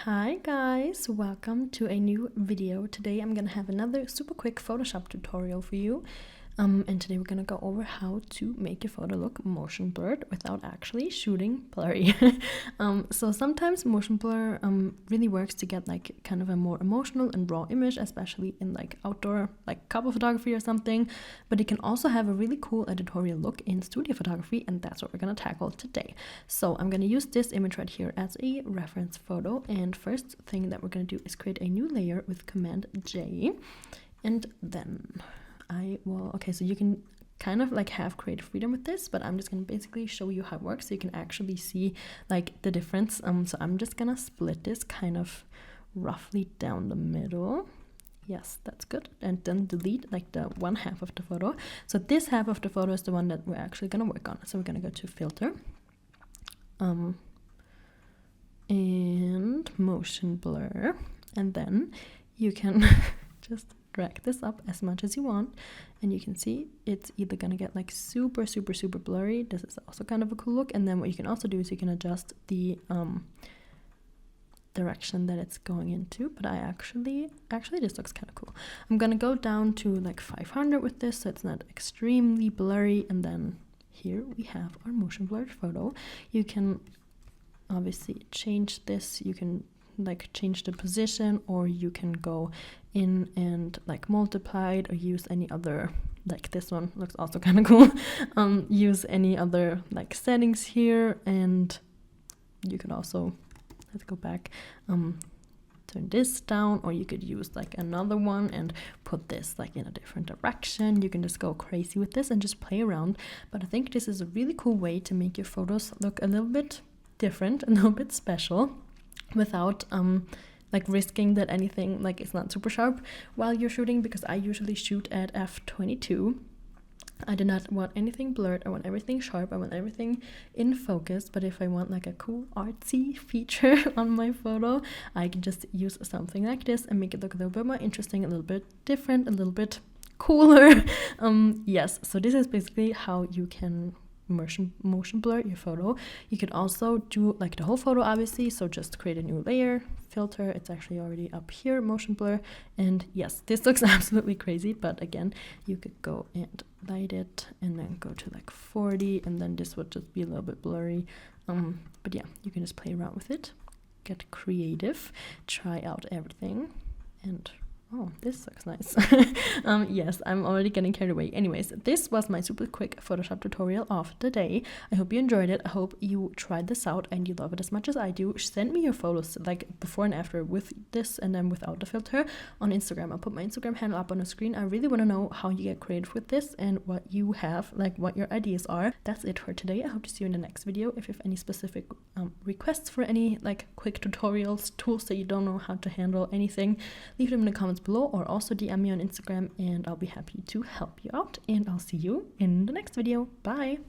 Hi guys, welcome to a new video. Today I'm gonna have another super quick Photoshop tutorial for you. And today we're gonna go over how to make your photo look motion blurred without actually shooting blurry. So sometimes motion blur really works to get like kind of a more emotional and raw image, especially in like outdoor like couple photography or something. But it can also have a really cool editorial look in studio photography, and that's what we're gonna tackle today. So I'm gonna use this image right here as a reference photo, and first thing that we're gonna do is create a new layer with Command J, and then okay, so you can kind of like have creative freedom with this, but I'm just gonna basically show you how it works so you can actually see like the difference. So I'm just gonna split this kind of roughly down the middle. Yes, that's good. And then delete like the one half of the photo. So this half of the photo is the one that we're actually gonna work on. So we're gonna go to filter and motion blur, and then you can just drag this up as much as you want, and you can see it's either gonna get like super blurry. This is also kind of a cool look, and then what you can also do is you can adjust the direction that it's going into. But I actually this looks kind of cool. I'm gonna go down to like 500 with this so it's not extremely blurry, and then here we have our motion blurred photo. You can obviously change this, you can like change the position, or you can go in and like multiply it, or use any other, like this one looks also kind of cool. Use any other like settings here, and you could also, let's go back, turn this down, or you could use like another one and put this like in a different direction. You can just go crazy with this and just play around. But I think this is a really cool way to make your photos look a little bit different, a little bit special, without like risking that anything like it's not super sharp while you're shooting, because I usually shoot at f/22. I do not want anything blurred. I want everything sharp. I want everything in focus. But if I want like a cool artsy feature on my photo, I can just use something like this and make it look a little bit more interesting, a little bit different, a little bit cooler. Yes, so this is basically how you can motion blur your photo. You could also do like the whole photo, obviously, so just create a new layer, filter, it's actually already up here, motion blur, and yes, this looks absolutely crazy. But again, you could go and light it and then go to like 40, and then this would just be a little bit blurry. But yeah, you can just play around with it, get creative, try out everything, and oh, this looks nice. Yes, I'm already getting carried away. Anyways, this was my super quick Photoshop tutorial of the day. I hope you enjoyed it. I hope you tried this out and you love it as much as I do. Send me your photos, like before and after with this and then without the filter, on Instagram. I'll put my Instagram handle up on the screen. I really want to know how you get creative with this and what you have, like what your ideas are. That's it for today. I hope to see you in the next video. If you have any specific requests for any like quick tutorials, tools that you don't know how to handle, anything, leave them in the comments below, or also DM me on Instagram and I'll be happy to help you out. And I'll see you in the next video. Bye!